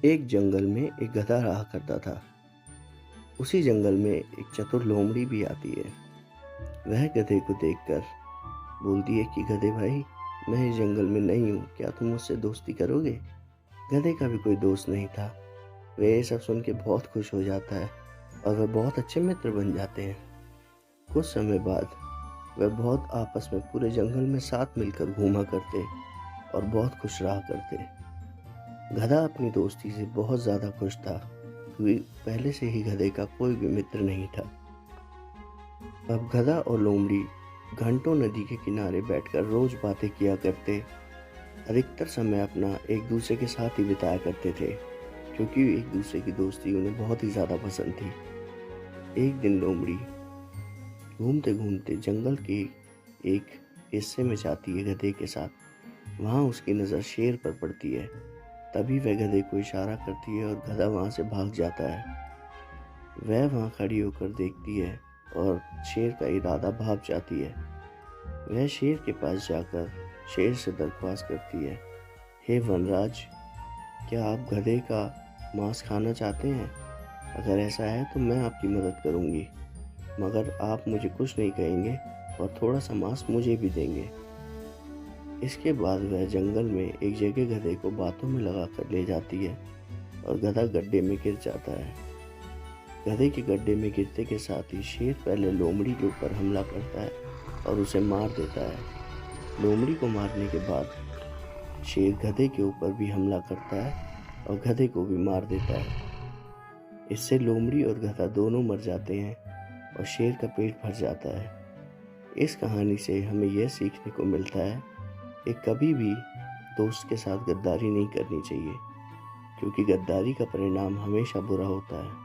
एक जंगल में एक गधा रहा करता था। उसी जंगल में एक चतुर लोमड़ी भी आती है। वह गधे को देखकर बोलती है कि गधे भाई, मैं इस जंगल में नई हूँ, क्या तुम मुझसे दोस्ती करोगे? गधे का भी कोई दोस्त नहीं था। वह ये सब सुन के बहुत खुश हो जाता है और वह बहुत अच्छे मित्र बन जाते हैं। कुछ समय बाद वह बहुत आपस में पूरे जंगल में साथ मिलकर घूमा करते और बहुत खुश रहा करते। गधा अपनी दोस्ती से बहुत ज़्यादा खुश था क्योंकि पहले से ही गधे का कोई भी मित्र नहीं था। अब गधा और लोमड़ी घंटों नदी के किनारे बैठकर रोज बातें किया करते। अधिकतर समय अपना एक दूसरे के साथ ही बिताया करते थे क्योंकि एक दूसरे की दोस्ती उन्हें बहुत ही ज़्यादा पसंद थी। एक दिन लोमड़ी घूमते घूमते जंगल के एक हिस्से में जाती है गधे के साथ। वहाँ उसकी नज़र शेर पर पड़ती है। तभी वह गधे को इशारा करती है और गधा वहाँ से भाग जाता है। वह वहाँ खड़ी होकर देखती है और शेर का इरादा भाग जाती है। वह शेर के पास जाकर शेर से दरख्वास्त करती है, हे वनराज, क्या आप गधे का मांस खाना चाहते हैं? अगर ऐसा है तो मैं आपकी मदद करूंगी, मगर आप मुझे कुछ नहीं कहेंगे और थोड़ा सा मांस मुझे भी देंगे। इसके बाद वह जंगल में एक जगह गधे को बातों में लगा कर ले जाती है और गधा गड्ढे में गिर जाता है। गधे के गड्ढे में गिरते के साथ ही शेर पहले लोमड़ी के ऊपर हमला करता है और उसे मार देता है। लोमड़ी को मारने के बाद शेर गधे के ऊपर भी हमला करता है और गधे को भी मार देता है। इससे लोमड़ी और गधा दोनों मर जाते हैं और शेर का पेट भर जाता है। इस कहानी से हमें यह सीखने को मिलता है कि कभी भी दोस्त के साथ गद्दारी नहीं करनी चाहिए क्योंकि गद्दारी का परिणाम हमेशा बुरा होता है।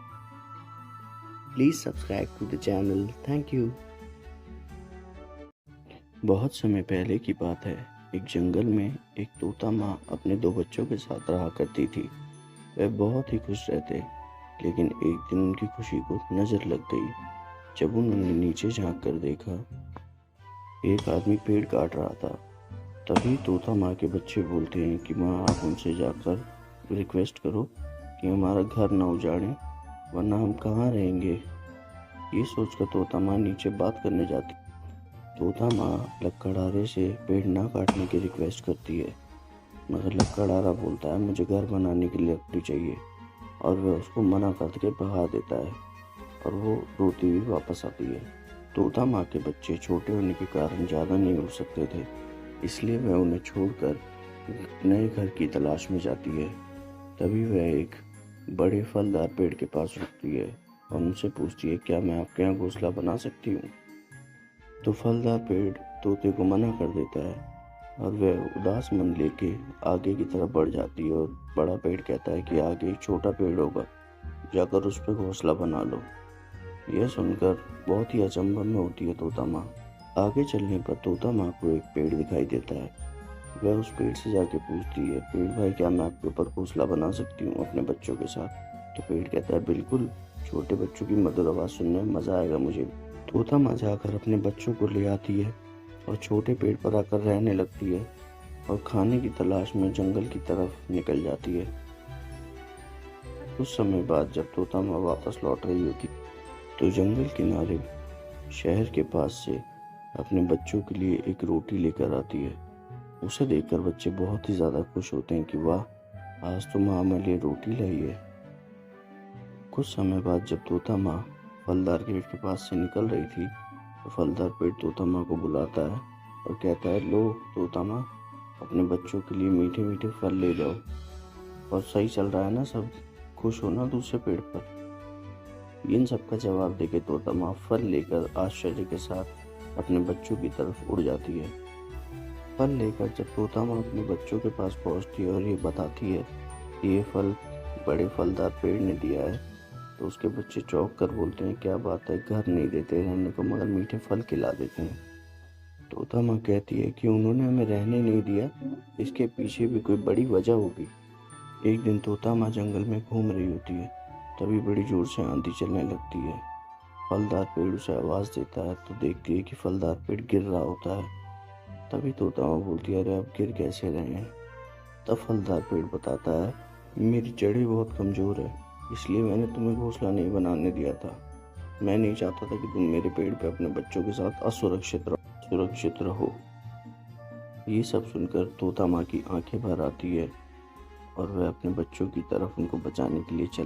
Please subscribe to the channel. Thank you. बहुत समय पहले की बात है। एक जंगल में एक तोता माँ अपने दो बच्चों के साथ रहा करती थी। वह बहुत ही खुश रहते, लेकिन एक दिन उनकी खुशी को नज़र लग गई। जब उन्होंने नीचे झांक कर देखा, एक आदमी पेड़ काट रहा था। तभी तोता माँ के बच्चे बोलते हैं कि माँ, आप उनसे जाकर रिक्वेस्ट करो कि हमारा घर न उजाड़ें, वरना हम कहाँ रहेंगे। ये सोचकर तोता माँ नीचे बात करने जाती। तोता माँ लकड़हारे से पेड़ ना काटने की रिक्वेस्ट करती है, मगर लकड़हारा बोलता है मुझे घर बनाने के लिए लकड़ी चाहिए, और वह उसको मना करके भगा देता है और वो रोती हुई वापस आती है। तोता माँ के बच्चे छोटे होने के कारण ज़्यादा नहीं उड़ सकते थे, इसलिए वह उन्हें छोड़कर नए घर की तलाश में जाती है। तभी वह एक बड़े फलदार पेड़ के पास रुकती है और उनसे पूछती है, क्या मैं आपके यहाँ घोंसला बना सकती हूँ? तो फलदार पेड़ तोते को मना कर देता है और वह उदास मन लेके आगे की तरफ बढ़ जाती है। और बड़ा पेड़ कहता है कि आगे एक छोटा पेड़ होगा, जाकर उस पर घोंसला बना लो। यह सुनकर बहुत ही अचंभव में होती है तोता माँ। आगे चलने पर तोता माँ को एक पेड़ दिखाई देता है। वह उस पेड़ से जाके पूछती है, पेड़ भाई, क्या मैं आपके ऊपर घोंसला बना सकती हूँ अपने बच्चों के साथ? तो पेड़ कहता है, बिल्कुल, छोटे बच्चों की मधुर आवाज़ सुनने में मज़ा आएगा मुझे। तोता माँ जाकर अपने बच्चों को ले आती है और छोटे पेड़ पर आकर रहने लगती है और खाने की तलाश में जंगल की तरफ निकल जाती है। कुछ समय बाद जब तोता माँ वापस लौट रही होती तो जंगल किनारे शहर के पास से अपने बच्चों के लिए एक रोटी लेकर आती है। उसे देखकर बच्चे बहुत ही ज़्यादा खुश होते हैं कि वाह, आज तो माँ हमारे लिए रोटी लाई है। कुछ समय बाद जब तोता माँ फलदार पेड़ के पास से निकल रही थी तो फलदार पेड़ तोता माँ को बुलाता है और कहता है, लो तोता माँ, अपने बच्चों के लिए मीठे मीठे फल ले जाओ। और सही चल रहा है ना सब? खुश हो ना दूसरे पेड़ पर? इन सब का जवाब देके तोता माँ फल लेकर आश्चर्य के साथ अपने बच्चों की तरफ उड़ जाती है। फल लेकर जब तोता माँ अपने बच्चों के पास पहुँचती है और ये बताती है कि ये फल बड़े फलदार पेड़ ने दिया है, तो उसके बच्चे चौंक कर बोलते हैं, क्या बात है, घर नहीं देते रहने को मगर मीठे फल खिला देते हैं। तोता माँ कहती है कि उन्होंने हमें रहने नहीं दिया, इसके पीछे भी कोई बड़ी वजह होगी। एक दिन तोता माँ जंगल में घूम रही होती है, तभी बड़ी जोर से आंधी चलने लगती है। फलदार पेड़ उसे आवाज़ देता है तो देखती है कि फलदार पेड़ गिर रहा होता है। तभी तोता माँ बोलती है, अरे अब गिर कैसे रहे हैं? तब फलदार पेड़ बताता है मेरी जड़ें बहुत कमज़ोर है, इसलिए मैंने तुम्हें घोंसला नहीं बनाने दिया था। मैं नहीं चाहता था कि तुम मेरे पेड़ पे अपने बच्चों के साथ सुरक्षित रहो। ये सब सुनकर तोता माँ की आंखें भर आती है और वह अपने बच्चों की तरफ उनको बचाने के लिए चल